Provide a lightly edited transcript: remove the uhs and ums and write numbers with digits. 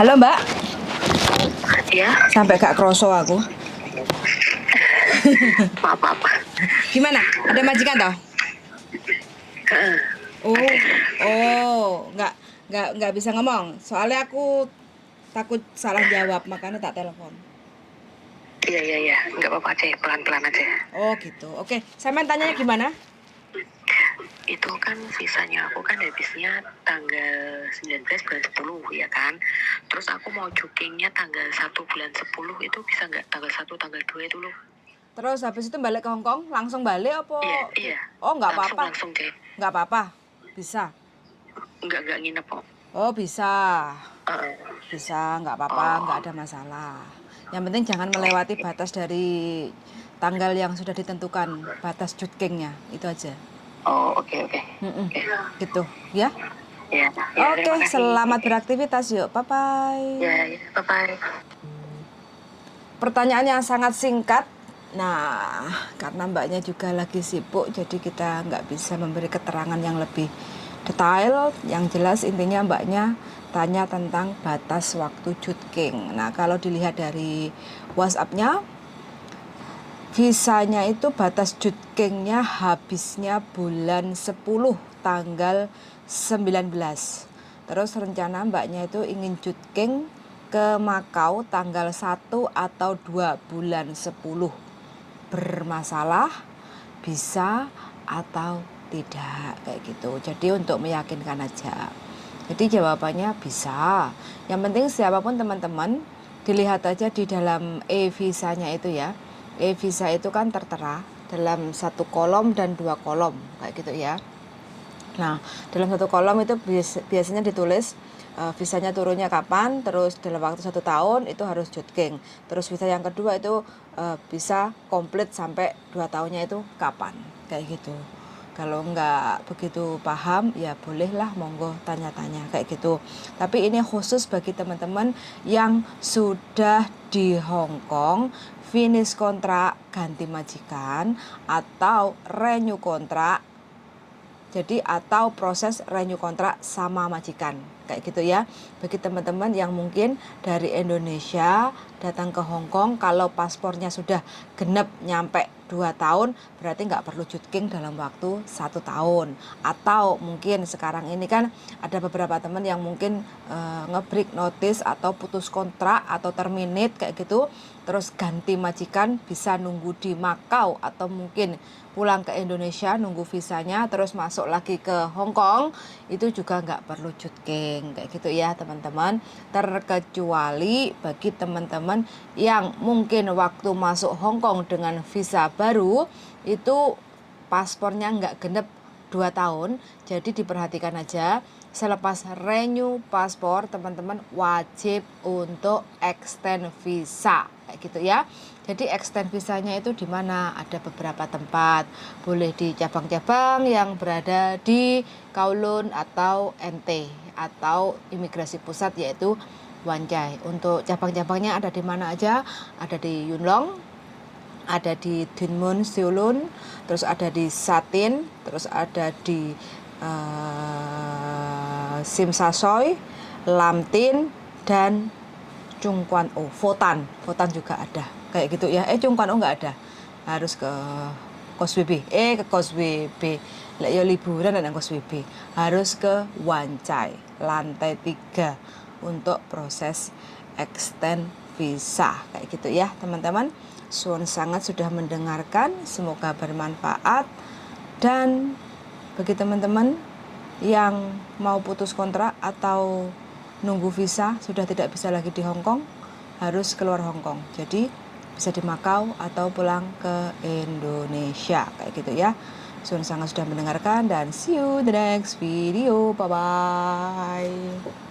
Halo Mbak, Ya, sampai gak kroso aku. maaf, maaf. Gimana? Ada majikan toh? Heeh, Oh, ada. nggak bisa ngomong. Soalnya aku takut salah jawab, makanya tak telepon. Iya, iya, iya. Nggak apa-apa aja, pelan-pelan aja. Oh gitu. Oke, saya main tanyanya gimana? Itu kan visanya aku kan habisnya tanggal 19 bulan 10 ya kan. Terus aku mau cukingnya tanggal 1 bulan 10 itu bisa nggak? Tanggal 1, tanggal 2 itu loh. Terus habis itu balik ke Hong Kong, langsung balik Iya, apa? iya. Oh nggak Langsung, apa-apa, langsung deh. nggak apa-apa, bisa. Nggak nginep kok. Oh bisa, Heeh. bisa, nggak apa-apa, nggak Oh, ada masalah. Yang penting jangan oh, melewati batas dari tanggal yang sudah ditentukan, batas cutkingnya, itu aja. oh, oke, oke. Mm-mm, Oke. gitu ya. Ya, ya, Oke, terima kasih. selamat beraktivitas yuk. Bye bye. Ya, ya, bye-bye. Pertanyaan yang sangat singkat. Nah, karena mbaknya juga lagi sibuk, jadi kita nggak bisa memberi keterangan yang lebih detail. Yang jelas intinya mbaknya tanya tentang batas waktu cutking. Nah, kalau dilihat dari WhatsApp-nya, visanya itu batas cutkingnya habisnya bulan 10 tanggal 19. Terus rencana mbaknya itu ingin cutking ke Makau tanggal 1 atau 2 bulan 10. Bermasalah bisa atau tidak kayak gitu. Jadi untuk meyakinkan aja. Jadi jawabannya bisa. Yang penting siapapun teman-teman, dilihat aja di dalam e-visanya itu ya. E-visa itu kan tertera dalam 1 kolom dan 2 kolom kayak gitu ya. Nah, dalam 1 kolom itu biasanya ditulis visanya turunnya kapan, terus dalam waktu 1 tahun itu harus cutking. Terus visa yang kedua itu bisa komplit sampai 2 tahunnya itu kapan, kayak gitu. Kalau nggak begitu paham, ya bolehlah monggo tanya-tanya kayak gitu. Tapi ini khusus bagi teman-teman yang sudah di Hong Kong, finish kontrak ganti majikan, atau renew kontrak. Jadi atau proses renew kontrak sama majikan kayak gitu ya. Bagi teman-teman yang mungkin dari Indonesia datang ke Hong Kong, kalau paspornya sudah genep nyampe 2 tahun, berarti nggak perlu cutking dalam waktu 1 tahun. Atau mungkin sekarang ini kan ada beberapa teman yang mungkin nge-break notice atau putus kontrak atau terminate kayak gitu, terus ganti majikan, bisa nunggu di Makau atau mungkin pulang ke Indonesia nunggu visanya terus masuk lagi ke Hong Kong, itu juga nggak perlu cutking kayak gitu ya teman-teman. Terkecuali bagi teman-teman yang mungkin waktu masuk Hong Kong dengan visa baru itu paspornya nggak genep 2 tahun, jadi diperhatikan aja. Selepas renew paspor, teman-teman wajib untuk extend visa kayak gitu ya. Jadi extend visanya itu di mana? Ada beberapa tempat. Boleh di cabang-cabang yang berada di Kowloon atau NT atau imigrasi pusat yaitu Wan Chai. Untuk cabang-cabangnya ada di mana aja? Ada di Yuen Long, ada di Duen Mun Siu Lun, terus ada di Satin, terus ada di Sim Sa Soi, Lam Tin, dan Chung Kwan O. Fotan juga ada kayak gitu ya. Chung Kwan O nggak ada, harus ke Causeway Bay, ke Causeway Bay. Lek yo liburan dan Causeway Bay harus ke Wan Chai lantai 3 untuk proses extend visa kayak gitu ya teman-teman. Suwun sangat sudah mendengarkan, semoga bermanfaat. Dan bagi teman-teman yang mau putus kontrak atau nunggu visa sudah tidak bisa lagi di Hong Kong, harus keluar Hong Kong. Jadi bisa di Makau atau pulang ke Indonesia kayak gitu ya. Suwun sangat sudah mendengarkan dan see you the next video. Bye bye.